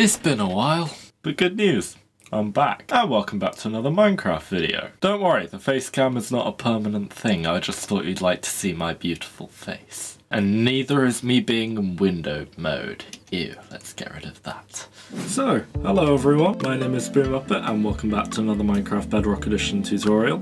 It's been a while, but good news, I'm back. And welcome back to another Minecraft video. Don't worry, the face cam is not a permanent thing, I just thought you'd like to see my beautiful face. And neither is me being in window mode. Ew, let's get rid of that. So, hello everyone, my name is Spoon Muppet and welcome back to another Minecraft Bedrock Edition tutorial.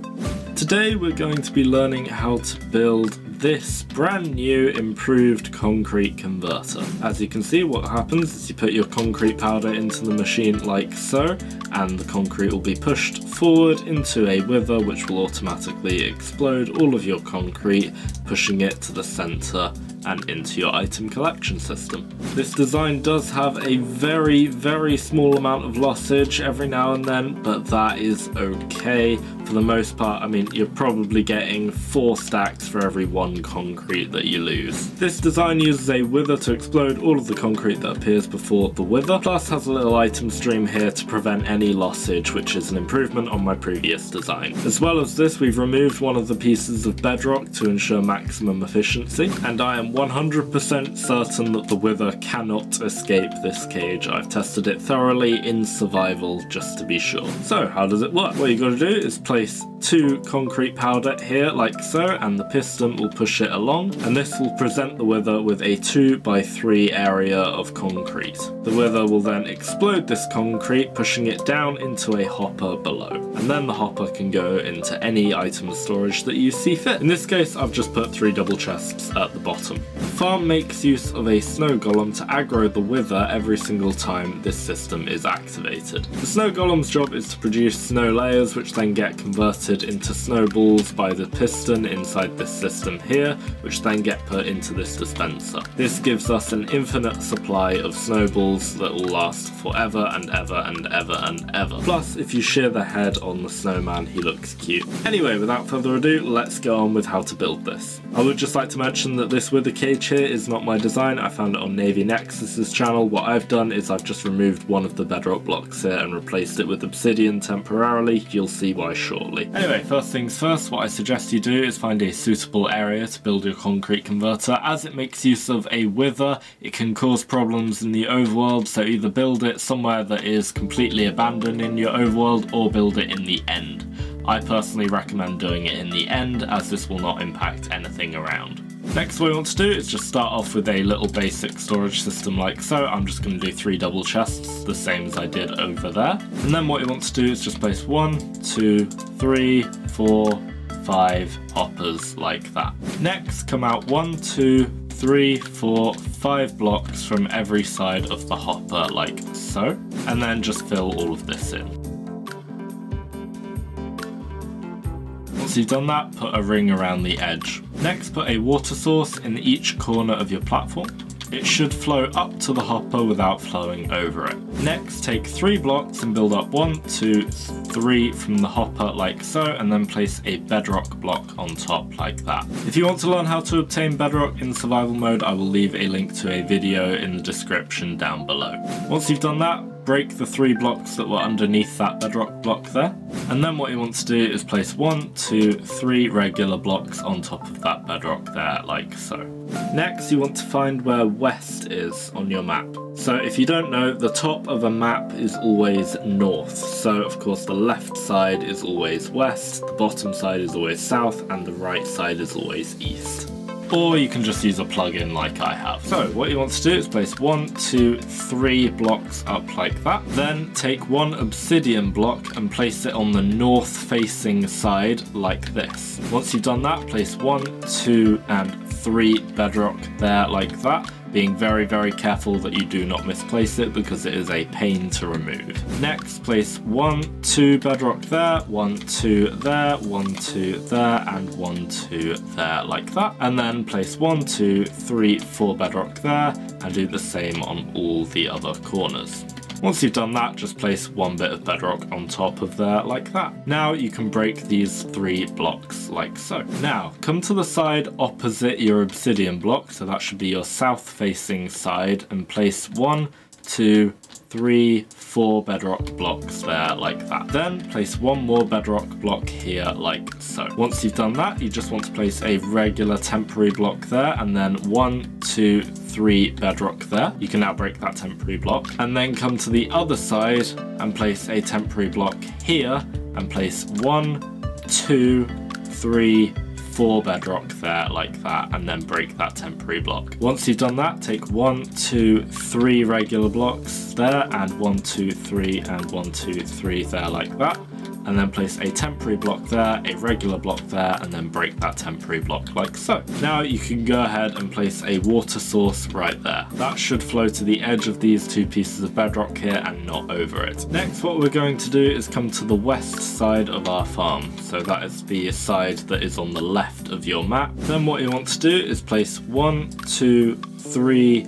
Today we're going to be learning how to build this brand new improved concrete converter. As you can see, what happens is you put your concrete powder into the machine like so, and the concrete will be pushed forward into a wither which will automatically explode all of your concrete, pushing it to the center and into your item collection system. This design does have a very small amount of lossage every now and then, but that is okay. For the most part, I mean, you're probably getting 4 stacks for every 1 concrete that you lose. This design uses a wither to explode all of the concrete that appears before the wither, plus has a little item stream here to prevent any lossage, which is an improvement on my previous design. As well as this, we've removed one of the pieces of bedrock to ensure maximum efficiency, and I am 100% certain that the wither cannot escape this cage. I've tested it thoroughly in survival just to be sure. So how does it work? What you got to do is place 2 concrete powder here like so, and the piston will push it along, and this will present the wither with a 2x3 area of concrete. The wither will then explode this concrete, pushing it down into a hopper below, and then the hopper can go into any item storage that you see fit. In this case, I've just put 3 double chests at the bottom. The farm makes use of a snow golem to aggro the wither every single time this system is activated. The snow golem's job is to produce snow layers, which then get converted into snowballs by the piston inside this system here, which then get put into this dispenser. This gives us an infinite supply of snowballs that will last forever and ever and ever and ever. Plus, if you shear the head on the snowman, he looks cute. Anyway, without further ado, let's go on with how to build this. I would just like to mention that this wither cage here is not my design. I found it on Navy Nexus's channel. What I've done is I've just removed one of the bedrock blocks here and replaced it with obsidian temporarily. You'll see why shortly. Anyway, first things first, what I suggest you do is find a suitable area to build your concrete converter. As it makes use of a wither, it can cause problems in the overworld, so either build it somewhere that is completely abandoned in your overworld or build it in the end. I personally recommend doing it in the end, as this will not impact anything around. Next, what we want to do is just start off with a little basic storage system like so. I'm just going to do 3 double chests, the same as I did over there. And then what you want to do is just place 1, 2, 3, 4, 5 hoppers like that. Next, come out 1, 2, 3, 4, 5 blocks from every side of the hopper like so. And then just fill all of this in. Once you've done that, put a ring around the edge. Next, put a water source in each corner of your platform. It should flow up to the hopper without flowing over it. Next, take 3 blocks and build up 1, 2, 3 from the hopper like so, and then place a bedrock block on top like that. If you want to learn how to obtain bedrock in survival mode, I will leave a link to a video in the description down below. Once you've done that, break the 3 blocks that were underneath that bedrock block there, and then what you want to do is place 1, 2, 3 regular blocks on top of that bedrock there like so. Next, you want to find where west is on your map. So if you don't know, the top of a map is always north, so of course the left side is always west, the bottom side is always south, and the right side is always east. Or you can just use a plugin like I have. So what you want to do is place 1, 2, 3 blocks up like that. Then take 1 obsidian block and place it on the north facing side like this. Once you've done that, place 1, 2 and 3 bedrock there like that, being very careful that you do not misplace it because it is a pain to remove. Next, place 1, 2 bedrock there, 1, 2 there, 1, 2 there, and 1, 2 there like that. And then place 1, 2, 3, 4 bedrock there, and do the same on all the other corners. Once you've done that, just place 1 bit of bedrock on top of there like that. Now you can break these 3 blocks like so. Now, come to the side opposite your obsidian block, so that should be your south facing side, and place 1, 2, 3, 4 bedrock blocks there like that. Then place one more bedrock block here like so. Once you've done that, you just want to place a regular temporary block there, and then 1, 2, 3 bedrock there. You can now break that temporary block, and then come to the other side and place a temporary block here, and place 1, 2, 3, 4 bedrock there like that, and then break that temporary block. Once you've done that, take 1, 2, 3 regular blocks there, and 1, 2, 3, and 1, 2, 3 there like that, and then place a temporary block there, a regular block there, and then break that temporary block like so. Now you can go ahead and place a water source right there. That should flow to the edge of these two pieces of bedrock here and not over it. Next, what we're going to do is come to the west side of our farm. So that is the side that is on the left of your map. Then what you want to do is place 1, 2, 3,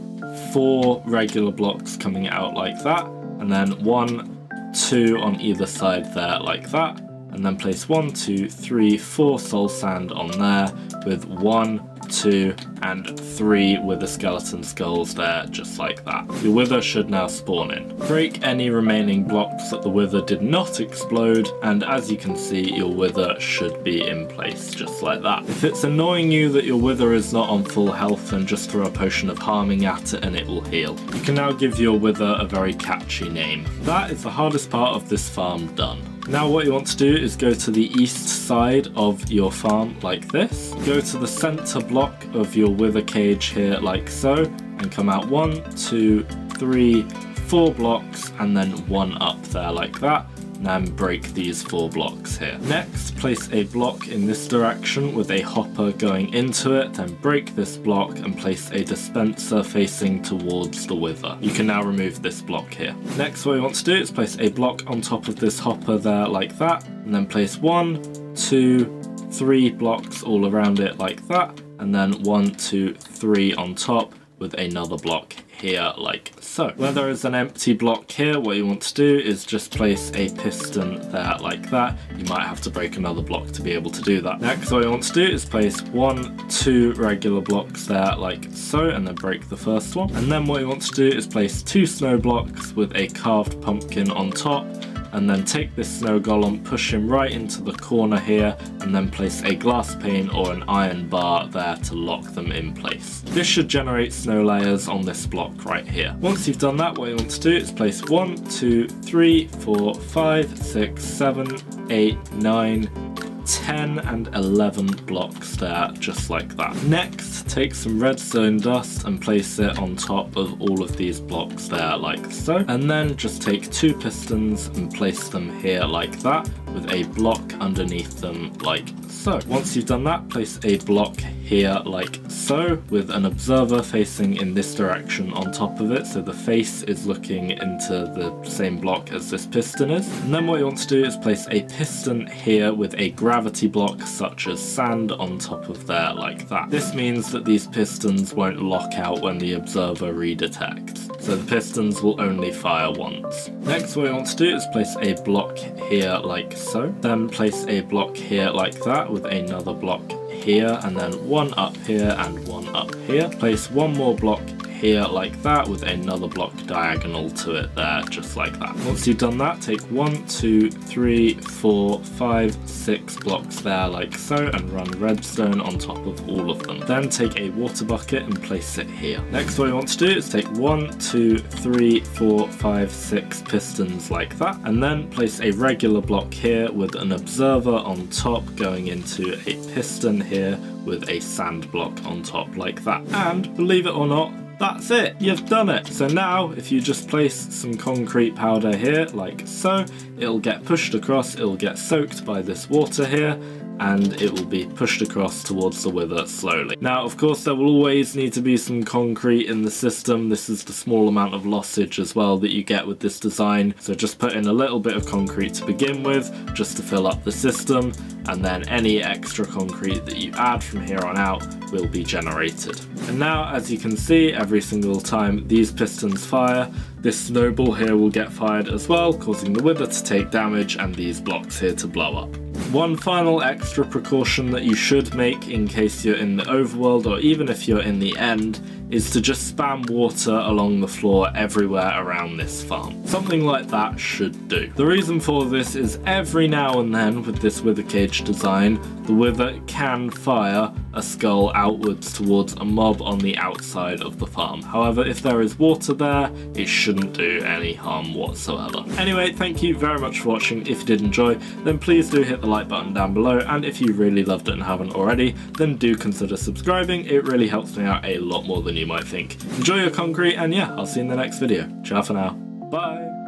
4 regular blocks coming out like that, and then 1, 2 on either side there like that, and then place 1, 2, 3, 4 soul sand on there with 1, 2, and 3 wither skeleton skulls there, just like that. Your wither should now spawn in. Break any remaining blocks that the wither did not explode, and as you can see, your wither should be in place, just like that. If it's annoying you that your wither is not on full health, then just throw a potion of harming at it and it will heal. You can now give your wither a very catchy name. That is the hardest part of this farm done. Now what you want to do is go to the east side of your farm like this. Go to the center block of your wither cage here like so, and come out 1, 2, 3, 4 blocks, and then 1 up there like that. And then break these 4 blocks here. Next, place a block in this direction with a hopper going into it, then break this block and place a dispenser facing towards the wither. You can now remove this block here. Next, what you want to do is place a block on top of this hopper there like that, and then place 1, 2, 3 blocks all around it like that, and then 1, 2, 3 on top with another block here like so. Where there is an empty block here, what you want to do is just place a piston there like that. You might have to break another block to be able to do that. Next, what you want to do is place 1, 2 regular blocks there like so, and then break the first one. And then what you want to do is place 2 snow blocks with a carved pumpkin on top, and then take this snow golem, push him right into the corner here, and then place a glass pane or an iron bar there to lock them in place. This should generate snow layers on this block right here. Once you've done that, what you want to do is place 1, 2, 3, 4, 5, 6, 7, 8, 9, 10 and 11 blocks there, just like that. Next, take some redstone dust and place it on top of all of these blocks there like so, and then just take 2 pistons and place them here like that with a block underneath them like so. Once you've done that, place a block here like so with an observer facing in this direction on top of it, so the face is looking into the same block as this piston is. And then what you want to do is place a piston here with a gravity block such as sand on top of there like that. This means that these pistons won't lock out when the observer redetects, so the pistons will only fire once. Next, what you want to do is place a block here like so, then place a block here like that with another block here, and then 1 up here and 1 up here. Place 1 more block here like that with another block diagonal to it there, just like that. Once you've done that, take 1, 2, 3, 4, 5, 6 blocks there like so, and run redstone on top of all of them. Then take a water bucket and place it here. Next, what you want to do is take 1, 2, 3, 4, 5, 6 pistons like that, and then place a regular block here with an observer on top going into a piston here with a sand block on top like that. And believe it or not, that's it, you've done it. So now if you just place some concrete powder here like so, it'll get pushed across, it'll get soaked by this water here, and it will be pushed across towards the wither slowly. Now, of course, there will always need to be some concrete in the system. This is the small amount of lossage as well that you get with this design. So just put in a little bit of concrete to begin with, just to fill up the system, and then any extra concrete that you add from here on out will be generated. And now, as you can see, every single time these pistons fire, this snowball here will get fired as well, causing the wither to take damage and these blocks here to blow up. One final extra precaution that you should make in case you're in the overworld, or even if you're in the end, is to just spam water along the floor everywhere around this farm. Something like that should do. The reason for this is every now and then with this wither cage design, the wither can fire a skull outwards towards a mob on the outside of the farm. However, if there is water there, it shouldn't do any harm whatsoever. Anyway, thank you very much for watching. If you did enjoy, then please do hit the like button down below, and if you really loved it and haven't already, then do consider subscribing. It really helps me out a lot more than you might think. Enjoy your concrete, and yeah, I'll see you in the next video. Ciao for now. Bye!